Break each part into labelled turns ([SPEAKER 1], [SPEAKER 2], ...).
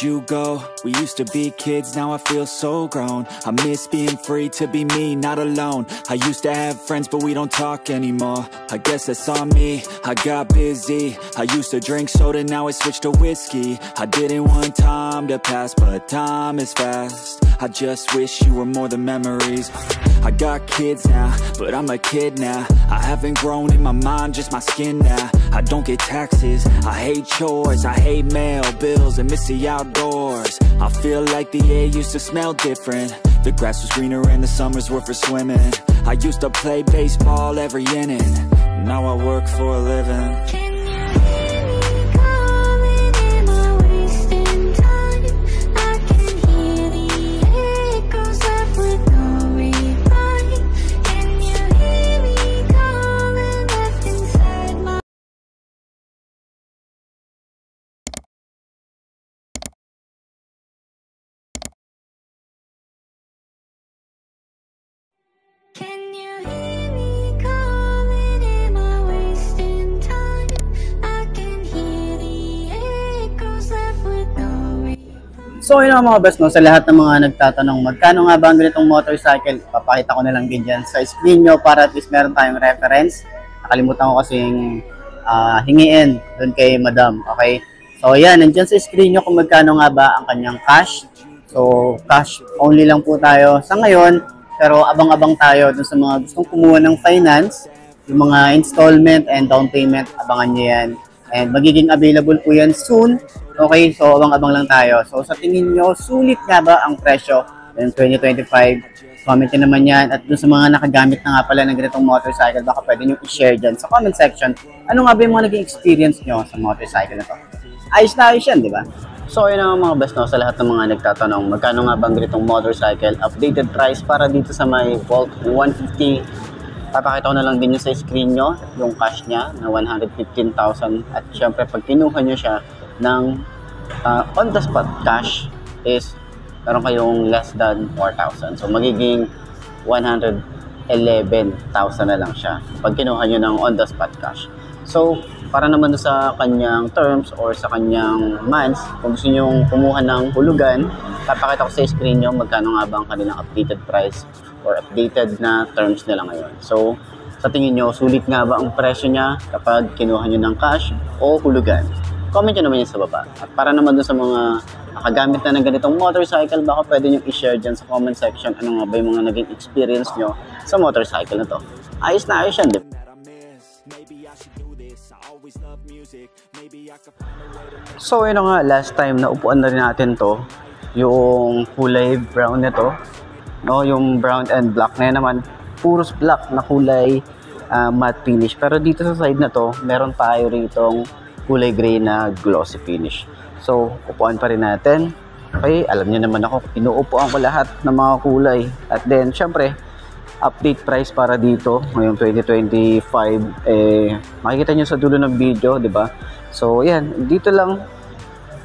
[SPEAKER 1] you go? We used to be kids, now I feel so grown. I miss being free to be me, not alone. I used to have friends, but we don't talk anymore. I guess that's on me, I got busy. I used to drink soda, now I switched to whiskey. I didn't want time to pass, but time is fast. I just wish you were more than memories. I got kids now, but I'm a kid now. I haven't grown in my mind, just my skin now. I don't get taxes, I hate chores, I hate mail, bills, and miss the outdoors. I feel like the air used to smell different. The grass was greener and the summers were for swimming. I used to play baseball every inning. Now I work for a living.
[SPEAKER 2] So yun mga best, no, sa lahat ng mga nagtatanong magkano nga ba ang ganitong motorcycle, papakita ko na lang din dyan sa screen nyo para at least meron tayong reference. Nakalimutan ko kasing hingiin doon kay madam, okay? So yan, nandyan sa screen nyo kung magkano nga ba ang kanyang cash. So cash only lang po tayo sa ngayon, pero abang-abang tayo dun sa mga gustong kumuha ng finance, yung mga installment and down payment, abangan nyo yan. And magiging available po yan soon. Okay, so abang-abang lang tayo. So sa tingin nyo, sulit nga ba ang presyo ng 2025? Comment nyo naman yan. At dun sa mga nakagamit na nga pala ng ganitong motorcycle, baka pwede nyo i-share dyan sa comment section. Ano nga ba yung mga naging experience nyo sa motorcycle na to? Ayos na ayos yan, di ba? So yun ang mga best, no, sa lahat ng mga nagtatanong, magkano nga ba ang ganitong motorcycle? Updated price para dito sa may Volt 150. Papakita ko na lang din yung sa screen nyo, yung cash niya na 115,000. At syempre, pag kinuha nyo siya ng on the spot cash is meron kayong less than 4,000. So, magiging 111,000 na lang siya pag kinuha nyo ng on the spot cash. So, para naman sa kanyang terms or sa kanyang months, kung gusto nyo kumuha ng hulugan, papakita ko sa screen nyo magkano nga ba ang kanilang updated price or updated na terms nila ngayon. So, sa tingin nyo, sulit nga ba ang presyo niya kapag kinuha nyo ng cash o hulugan? Comment nyo naman yan sa baba. At para naman dun sa mga nakagamit na ng ganitong motorcycle, baka pwede nyo i-share dyan sa comment section ano nga ba yung mga naging experience nyo sa motorcycle na to. Ayos na ayos yan, di ba? So, yun nga, last time na upuan na rin natin to, yung kulay brown nito. No, yung brown and black na naman, puros black na kulay matte finish. Pero dito sa side na to, meron tayo ritong kulay gray na glossy finish. So, upuan pa rin natin. Okay, alam niyo naman ako, inuupuan ko lahat ng mga kulay. At then, syempre, update price para dito ngayong 2025. Makikita nyo sa dulo ng video, di ba? So, yan, dito lang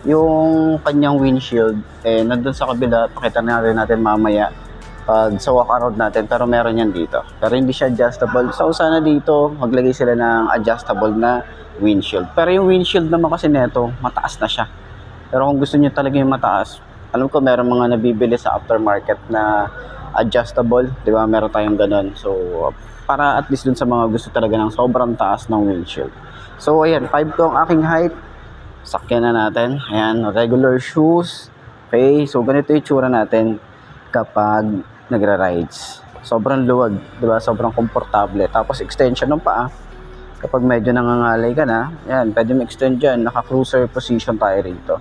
[SPEAKER 2] yung kanyang windshield. Nandun sa kabila, pakita na rin natin mamaya pag sa walk around natin, pero meron yan dito. Pero hindi siya adjustable. So sana dito, maglagay sila ng adjustable na windshield. Pero yung windshield naman kasi neto, mataas na siya. Pero kung gusto niyo talaga yung mataas, alam ko meron mga nabibili sa aftermarket na adjustable, di ba? Meron tayong ganun. So para at least dun sa mga gusto talaga ng sobrang taas ng windshield. So ayan, 5 to ang aking height. Sakyan na natin. Ayan, regular shoes. Okay, so ganito yung tsura natin kapag nagra-rides. Sobrang luwag, di ba? Sobrang komportable. Tapos extension ng paa. Kapag medyo nangangalay ka na, yan, pwede mo-extend dyan. Naka-cruiser position tayo rito.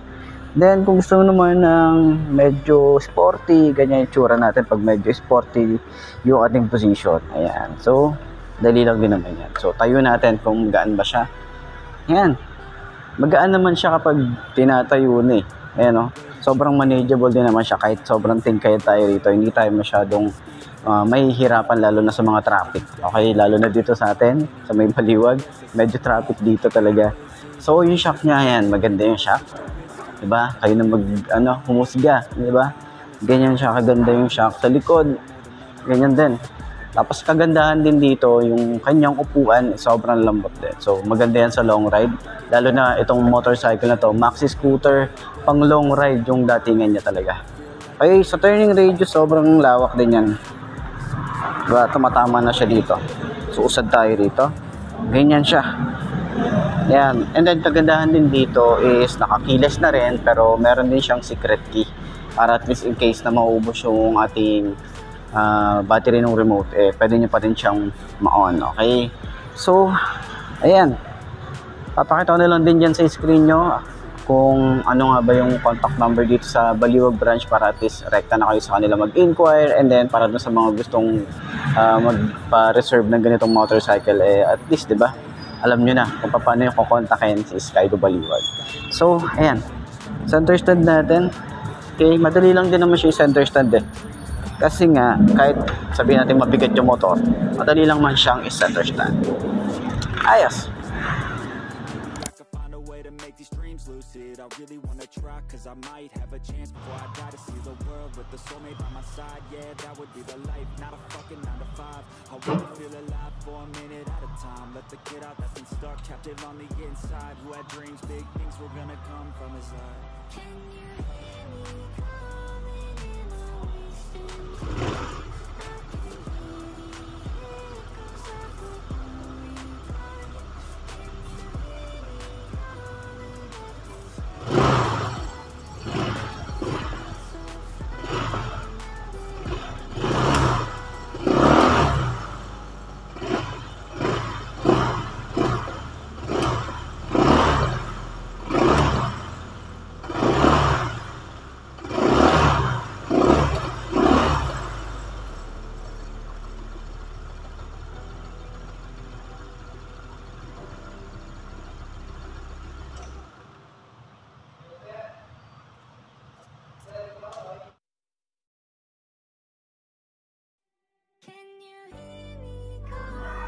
[SPEAKER 2] Then, kung gusto mo naman ng medyo sporty, ganyan yung tsura natin pag medyo sporty yung ating position. Ayan. So, dali lang din naman yan. So, tayo natin kung magaan ba siya. Ayan. Magaan naman siya kapag tinatayo na eh. Ayan o. Sobrang manageable din naman siya kahit sobrang tingkay tayo rito. Hindi tayo masyadong mahihirapan lalo na sa mga traffic. Okay, lalo na dito sa atin, sa may Baliwag. Medyo traffic dito talaga. So, yung shock niya, ayan, maganda yung shock. Diba? Kayo na humusga. Diba? Ganyan siya, kaganda yung shock. Sa likod, ganyan din. Tapos kagandahan din dito, yung kanyang upuan, sobrang lambot din. So, maganda yan sa long ride. Lalo na itong motorcycle na to, maxi scooter pang long ride yung datingan niya talaga. Okay, sa turning radius, sobrang lawak din yan. Diba, tumatama na siya dito. So, usad tayo dito. Ganyan siya. Yan. And then, kagandahan din dito is nakakiles na rin, pero meron din siyang secret key. Para at least in case na maubos yung ating battery ng remote, pwede nyo pa din siyang ma-on. Okay? So, ayan. Papakita ko na lang din dyan sa screen nyo kung ano nga ba yung contact number dito sa Baliwag branch para at least rekta na kayo sa kanila mag-inquire, and then para dun sa mga gustong magpa-reserve ng ganitong motorcycle, at least, di ba, alam nyo na kung paano yung kukontakin si Skydo Baliwag. So, ayan. Center stand natin. Okay, madali lang din naman siya yung center stand Kasi nga, kahit sabihin natin mabigat yung motor, madali lang man siyang i-center stand. Ayos!
[SPEAKER 1] Lucid, I really wanna try, cause I might have a chance before I die to see the world with the soulmate by my side. Yeah, that would be the life, not a fucking 9 to 5. I wanna feel alive for a minute at a time. Let the kid out that's been stuck, captive on the inside, who had dreams, big things were gonna come from his life. Can you hear me calling in my whisper?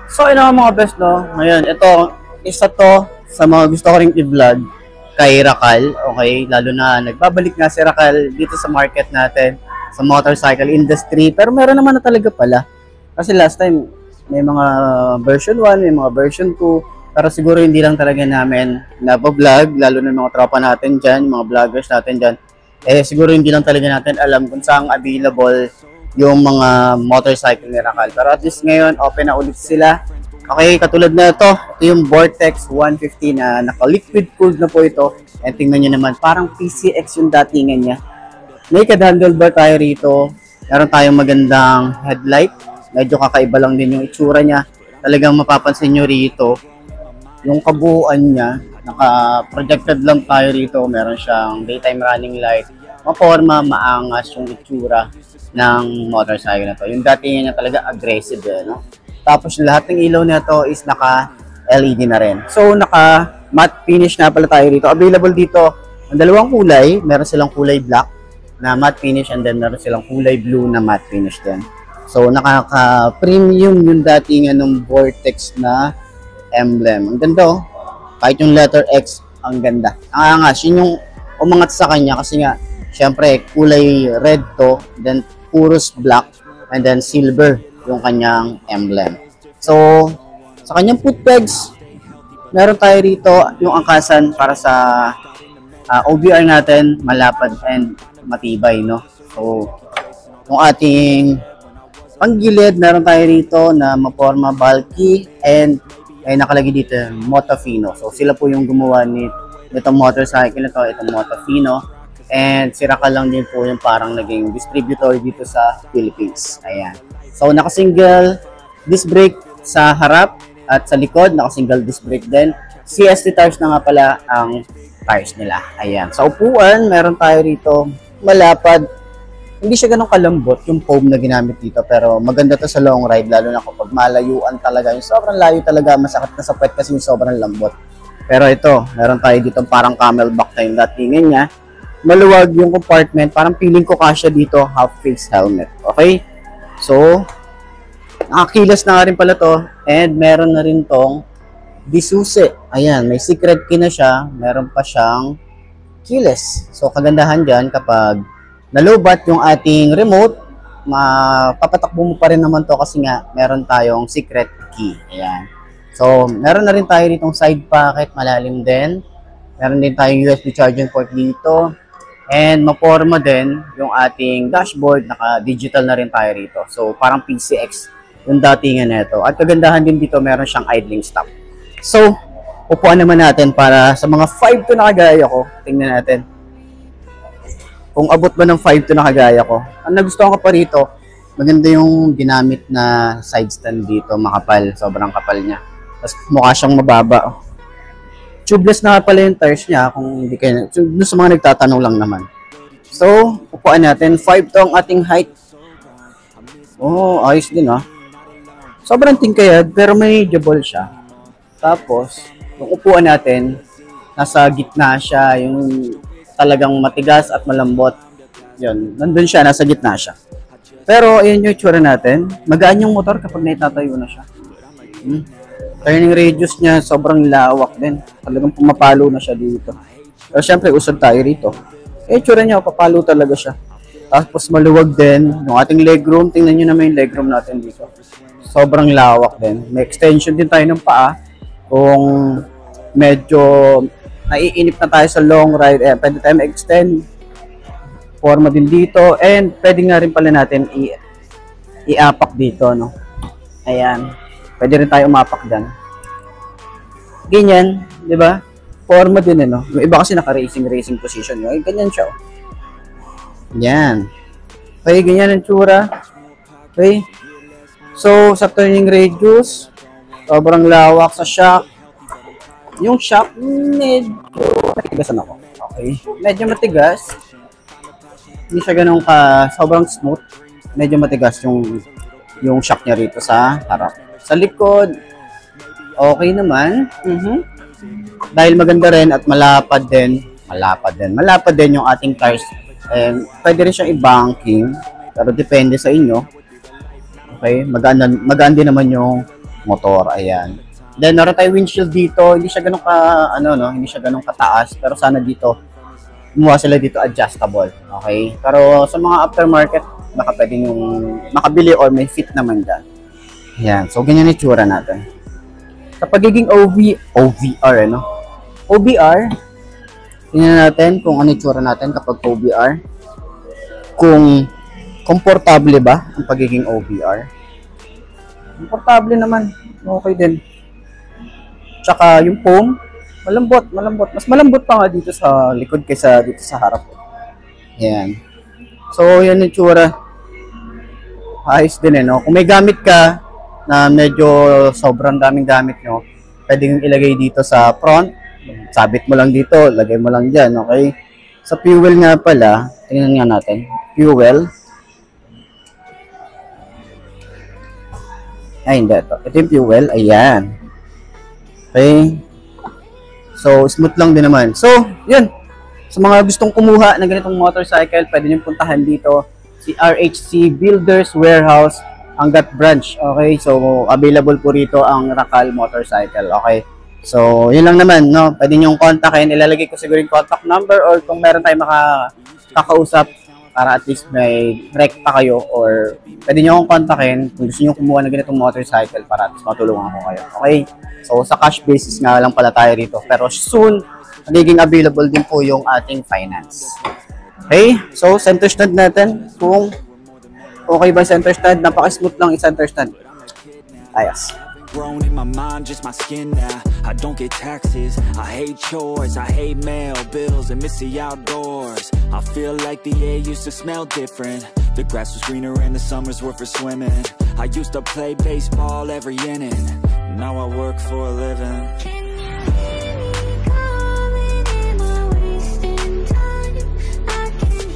[SPEAKER 2] So, yun mga best, no? Ngayon, ito, isa to sa mga gusto ko ring i-vlog kay Rakal, okay? Lalo na nagbabalik nga si Rakal dito sa market natin, sa motorcycle industry. Pero meron naman na talaga pala. Kasi last time, may mga version 1, may mga version 2. Pero siguro hindi lang talaga namin nabablog, lalo na mga tropa natin dyan, mga vloggers natin dyan. Siguro hindi lang talaga natin alam kung saan available yung mga motorcycle ni Rakal. Pero at least ngayon, open na ulit sila. Okay, katulad na ito yung Vortex 150 na naka-liquid cooled na po ito. And tingnan nyo naman, parang PCX yung datingan niya. Naked handlebar tayo rito. Meron tayong magandang headlight. Medyo kakaiba lang din yung itsura niya. Talagang mapapansin nyo rito, yung kabuuan niya, naka-projected lang tayo rito. Meron siyang daytime running light. Maporma, maangas yung itsura ng motorcycle na to. Yung datingan niya talaga aggressive, no? Tapos lahat ng ilaw nito is naka-LED na rin. So, naka-matte finish na pala tayo rito. Available dito ang dalawang kulay. Meron silang kulay black na matte finish, and then meron silang kulay blue na matte finish din. So, nakaka-premium yung datingan ng Vortex na emblem. Ang ganda, oh. Kahit yung letter X, ang ganda. Ang angas, yun yung umangat sa kanya kasi nga, syempre, kulay red to, then puros black, and then silver yung kanyang emblem. So, sa kanyang foot pegs, meron tayo rito yung angkasan para sa OBR natin, malapad and matibay, no? So, yung ating panggilid, meron tayo rito na maporma bulky, and ay nakalagay dito Motofino. So, sila po yung gumawa nitong motorcycle na to, itong Motofino. And si Rakal lang din po yung parang naging distributor dito sa Philippines. Ayan. So, naka-single disc brake sa harap at sa likod. Naka-single disc brake din. CST tires na nga pala ang tires nila. Ayan. Sa upuan, meron tayo rito malapad. Hindi siya ganun kalambot yung foam na ginamit dito. Pero maganda to sa long ride. Lalo na kapag malayuan talaga. Yung sobrang layo talaga. Masakit na sa puwet kasi yung sobrang lambot. Pero ito, meron tayo dito parang camelback na yung datingan niya. Maluwag yung compartment, parang feeling ko kasya dito half-face helmet. Okay? So, nakakilas na nga rin pala to, and meron na rin tong disuse. Ayan, may secret key na siya, meron pa siyang keyless. So, kagandahan dyan kapag nalobat yung ating remote, mapapatakbo mo pa rin naman to kasi nga meron tayong secret key. Ayan. So, meron na rin tayo ditong side pocket, malalim din. Meron din tayong USB charging port dito. And maporma din yung ating dashboard, naka-digital na rin tayo rito. So parang PCX yung datingan nito. At kagandahan din dito, meron siyang idling stop. So, upuan naman natin para sa mga 5 to na kagaya ko. Tingnan natin kung abot ba ng 5 to na kagaya ko. Ang nagustuhan ko pa rito, maganda yung ginamit na side stand dito, makapal, sobrang kapal niya. Tapos mukha siyang mababa. Tubeless na pala yung tires niya kung hindi kayo, sa mga nagtatanong lang naman. So, upuan natin. 5 to ang ating height. Oh, ayos din ah. Sobrang tingkayad pero manageable siya. Tapos, yung upuan natin, nasa gitna siya, yung talagang matigas at malambot. Yun, nandun siya, nasa gitna siya. Pero, ayun yung itsura natin. Magaan yung motor kapag naitatayo na siya. Turning radius niya, sobrang lawak din. Talagang pumapalo na siya dito. Pero syempre, usad tayo rito. Eh, itsura niya, papalo talaga siya. Tapos maluwag din. Yung ating legroom, tingnan nyo naman yung legroom natin dito. Sobrang lawak din. May extension din tayo ng paa. Kung medyo naiinip na tayo sa long ride, pwede tayo ma-extend. Forma din dito. And pwede nga rin pala natin i-apak dito, no? Ayan. Pwede rin tayo umapak dyan. Ganyan, di ba? Forma din, no? Yung iba kasi naka-racing position. Yung ganyan siya, oh. Yan. Okay, ganyan ang tsura. Okay. So, sa turning radius, sobrang lawak sa shock. Yung shock, medyo matigasan ako. Okay. Medyo matigas. Hindi siya ganun sobrang smooth. Medyo matigas yung shock niya rito sa harap. Sa likod, okay naman. Dahil maganda rin at malapad din yung ating tires. And pwede rin siyang i-banking, pero depende sa inyo. Okay, magaan din naman yung motor. Ayan. Then meron tayong windshield dito, hindi siya ganun hindi siya ganun kataas, pero sana dito gumawa sila dito adjustable. Okay? Pero sa mga aftermarket, baka pwedeng yung makabili or may fit naman dyan. Yan. So, ganyan yung tsura natin. Sa pagiging OVR, OBR, tingnan natin kung ano yung tsura natin kapag OBR. Kung komportable ba ang pagiging OBR. Komportable naman. Okay din. Tsaka yung foam, malambot. Mas malambot pa nga dito sa likod kaysa dito sa harap. Yan. So, yan yung tsura. Ayos din no? Kung may gamit ka, na medyo sobrang daming gamit nyo, pwedeng ilagay dito sa front, sabit mo lang dito, lagay mo lang dyan, okay? Sa fuel nga pala, tingnan nga natin, fuel, ay hindi, ito yung fuel, ayan, okay? So, smooth lang din naman. So, yun, sa mga gustong kumuha ng ganitong motorcycle, pwede nyo puntahan dito, si RHC Builders Warehouse, Angat branch. Okay, so available po rito ang Racal motorcycle. Okay, so yun lang naman, no? Pwede nyo kontakin, ilalagay ko siguro yung contact number or kung meron tayong makakausap para at least may rekta kayo or pwede nyo akong kontakin kung gusto nyo kumuha ng ganitong motorcycle para at least matulungan ko kayo. Okay, so sa cash basis nga lang pala tayo rito, pero soon magiging available din po yung ating finance. Okay, so center stand natin kung okay ba center stand? Napaka-smooth lang yung center stand. Ayos.
[SPEAKER 1] Grown in my mind, just my skin now. I don't get taxes, I hate chores, I hate mail, bills, and miss the outdoors. I feel like the air used to smell different. The grass was greener and the summers were for swimming. I used to play baseball every inning. Now I work for a living.